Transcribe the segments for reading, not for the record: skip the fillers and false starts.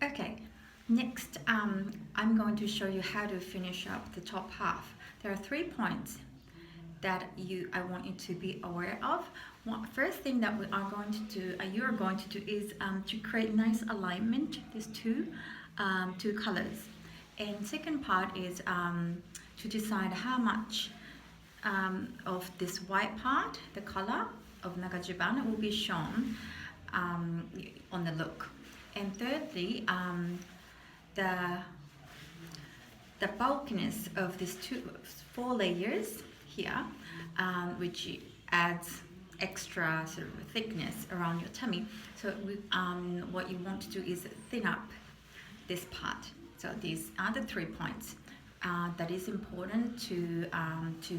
Okay, next I'm going to show you how to finish up the top half. There are 3 points that I want you to be aware of. First thing that we are going to do, you are going to do is to create nice alignment, these two colors. And second part is to decide how much of this white part, the color of Nagajiban, will be shown on the look. And thirdly, the bulkiness of these four layers here, which adds extra sort of thickness around your tummy. So what you want to do is thin up this part. So these are the 3 points that is important to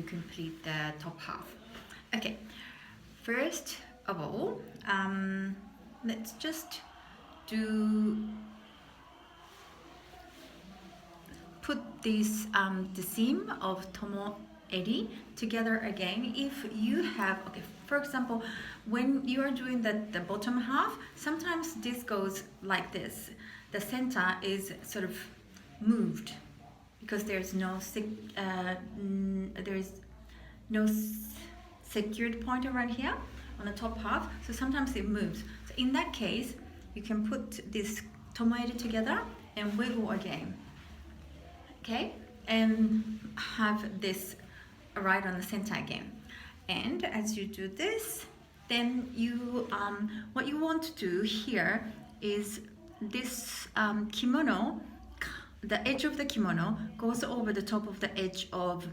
complete the top half. Okay, first of all, let's just put this the seam of Tomo Eri together again. If you have, okay, for example, when you are doing the bottom half, sometimes this goes like this. The center is sort of moved because there's no secured point around here on the top half, so sometimes it moves. So in that case, you can put this Tomo Eri together and wiggle again. Okay, and have this right on the center again. And as you do this, then you what you want to do here is this kimono, the edge of the kimono goes over the top of the edge of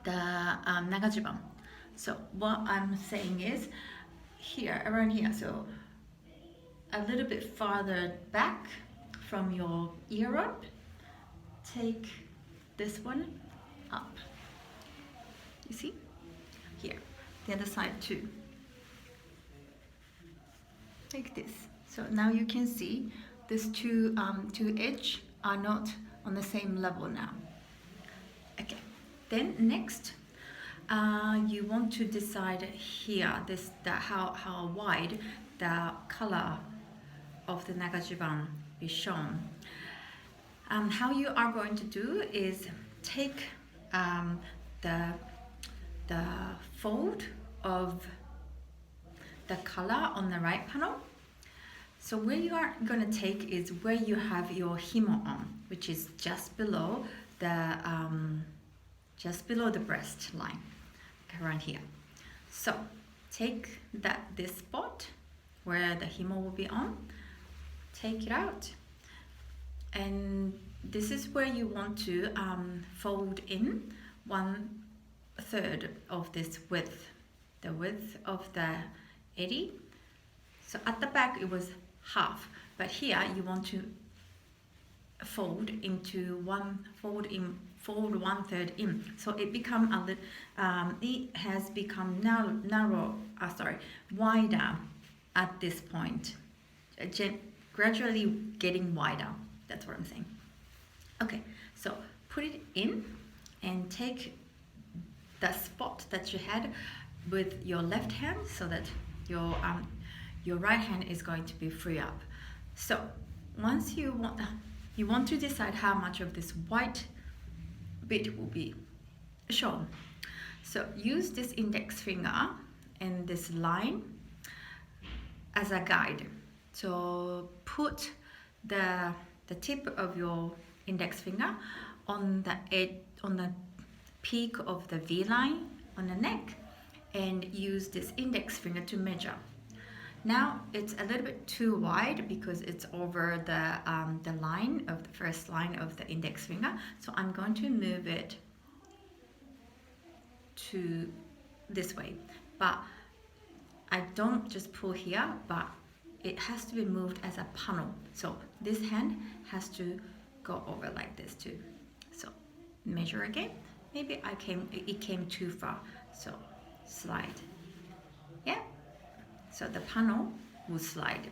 the nagajiban. So what I'm saying is here, around here, so a little bit farther back from your ear up, take this one up. You see? Here. The other side too. Like this. So now you can see these two edges are not on the same level now. Okay. Then next, you want to decide here how wide the color of the nagajiban is shown. How you are going to do is take the fold of the color on the right panel. So where you are going to take is where you have your himo on, which is just below the breast line, around here. So take this spot where the himo will be on, take it out. And this is where you want to fold in 1/3 of this width, the width of the eri. So at the back it was half, but here you want to fold 1/3 in. So it become it has become wider at this point, gradually getting wider. That's what I'm saying. Okay, so put it in and take the spot that you had with your left hand so that your right hand is going to be free up. So once you want to decide how much of this white bit will be shown. So use this index finger and this line as a guide. So put the tip of your index finger on the peak of the V line on the neck, and use this index finger to measure. Now it's a little bit too wide because it's over the line of the first line of the index finger. So I'm going to move it to this way, but I don't just pull here, but it has to be moved as a panel. So this hand has to go over like this too. So measure again. Maybe it came too far. So slide. Yeah. So the panel will slide,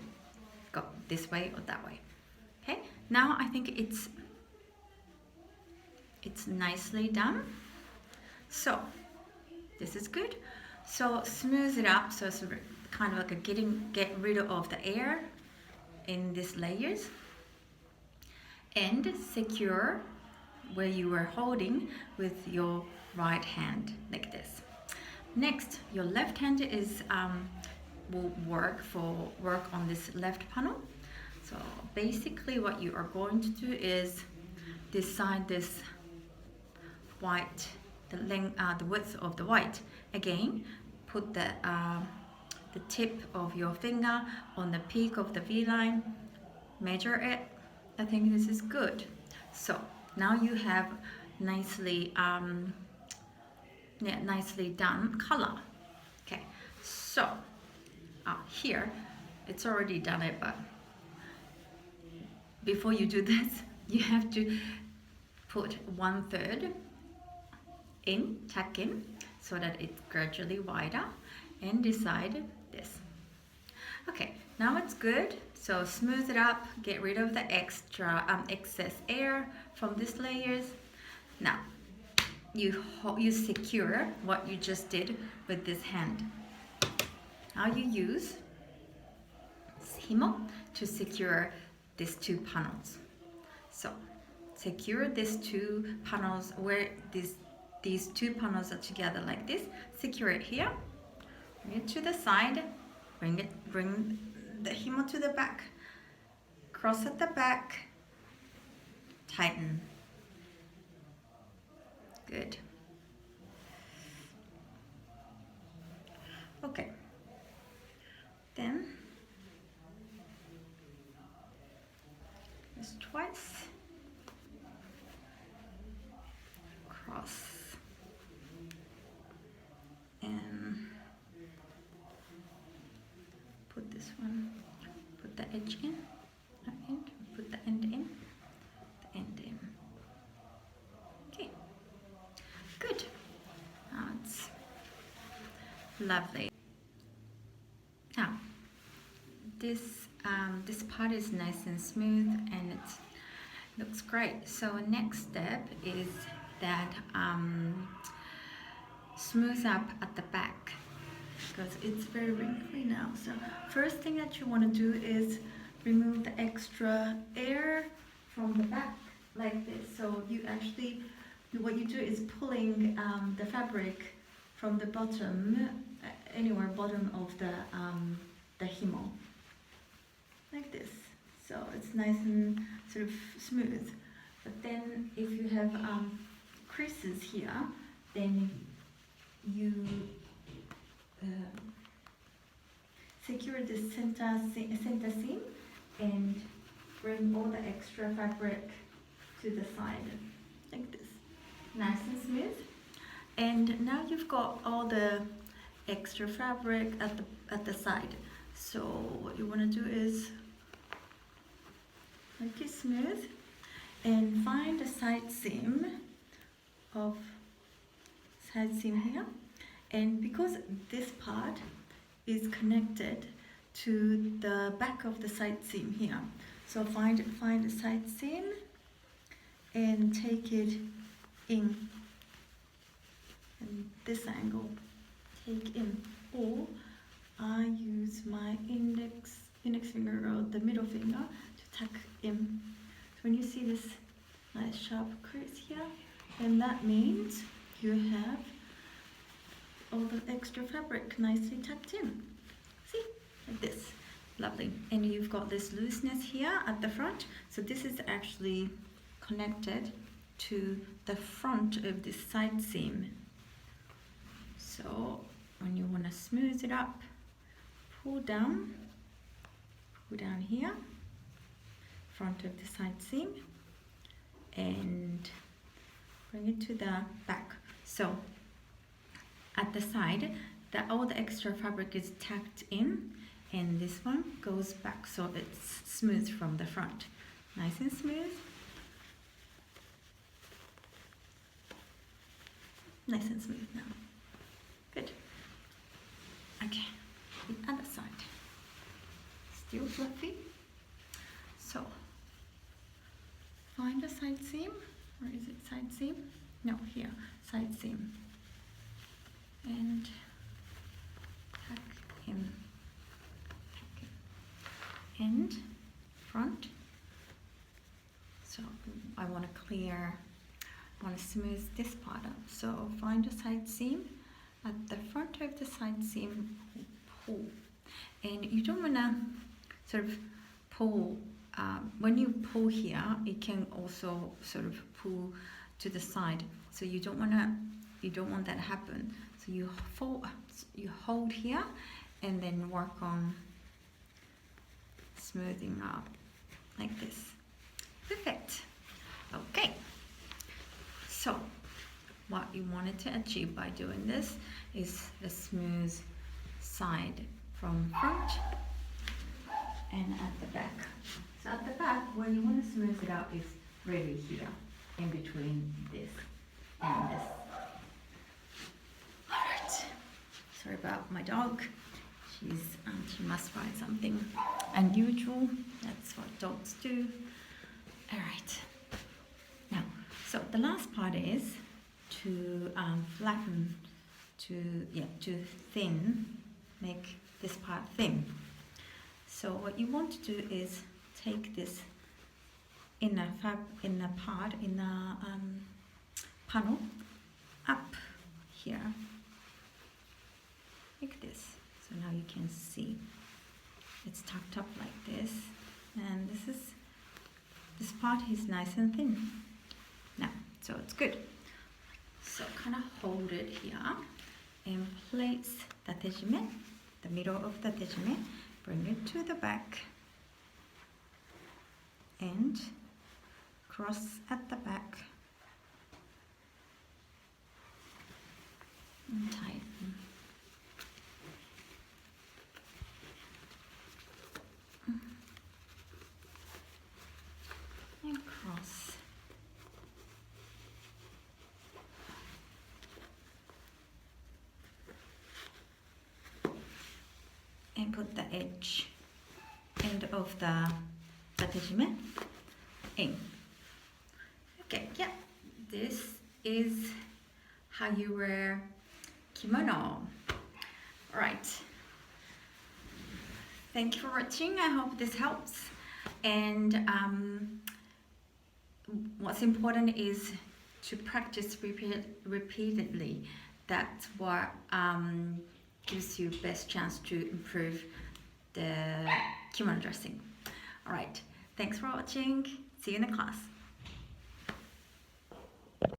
go this way or that way. Okay. Now I think it's nicely done. So this is good. So smooth it up. So it's kind of like get rid of the air in these layers. and secure where you were holding with your right hand like this. Next, your left hand is will work on this left panel. So basically what you are going to do is decide this white, the width of the white. Again, put the tip of your finger on the peak of the V line, measure it. I think this is good. So now you have nicely nicely done color. Okay, so here it's already done it, but before you do this, you have to put 1/3 in, tuck in, so that it's gradually wider, and decide this. Okay, now it's good. So smooth it up, get rid of the excess air from these layers. Now you secure what you just did with this hand. Now you use Kimono to secure these two panels. So secure these two panels where these two panels are together like this. Secure it here. Bring it to the side. Bring the Kimono to the back. Cross at the back. Tighten. Good. Okay. Then just twice. Cross. And put this one, put the edge in, put the end in, the end in. Okay, good. Now it's lovely. Now this part is nice and smooth, and it looks great. So next step is that smooth up at the back, because it's very wrinkly now. So first thing that you want to do is remove the extra air from the back like this. So you actually, what you do is pulling the fabric from the bottom, anywhere bottom of the Kimono, like this. So it's nice and sort of smooth. But then if you have creases here, then you secure the center seam and bring all the extra fabric to the side like this, nice and smooth. And now you've got all the extra fabric at the side. So what you want to do is make it smooth and find a side seam here, and because this part is connected to the back of the side seam here, so find a side seam and take it in, and this angle take in, or I use my index finger or the middle finger to tuck in. So when you see this nice sharp crease here, then that means you have all the extra fabric nicely tucked in. See, like this, lovely. And you've got this looseness here at the front, so this is actually connected to the front of this side seam. So when you want to smooth it up, pull down here, front of the side seam, and bring it to the back. So at the side, all the extra fabric is tucked in, and this one goes back, so it's smooth from the front, nice and smooth, nice and smooth now. Good. Okay, the other side, still fluffy. So find a side seam. Or is it side seam? No, here, side seam. And tuck in. And front. So I want to smooth this part up. So find a side seam. At the front of the side seam, pull. And you don't want to sort of pull, when you pull here, it can also sort of pull to the side. So you don't want that to happen. So you hold here and then work on smoothing up like this. Perfect. Okay. So what you wanted to achieve by doing this is a smooth side from front and at the back. So at the back, where you want to smooth it out is really here, in between this and this. Alright, sorry about my dog. She must find something unusual. That's what dogs do. Alright. Now, so the last part is to flatten, to thin, make this part thin. So what you want to do is take this inner panel up here, like this. So now you can see it's tucked up like this, and this part is nice and thin. Now, so it's good. So kind of hold it here and place the tejime, the middle of the tejime, bring it to the back and cross at the back and tighten. And cross. And put the end of the tejime in. Okay, yeah, this is how you wear kimono. All right. Thank you for watching. I hope this helps. And what's important is to practice repeatedly. That's what gives you best chance to improve the kimono dressing. All right, thanks for watching. See you in the class.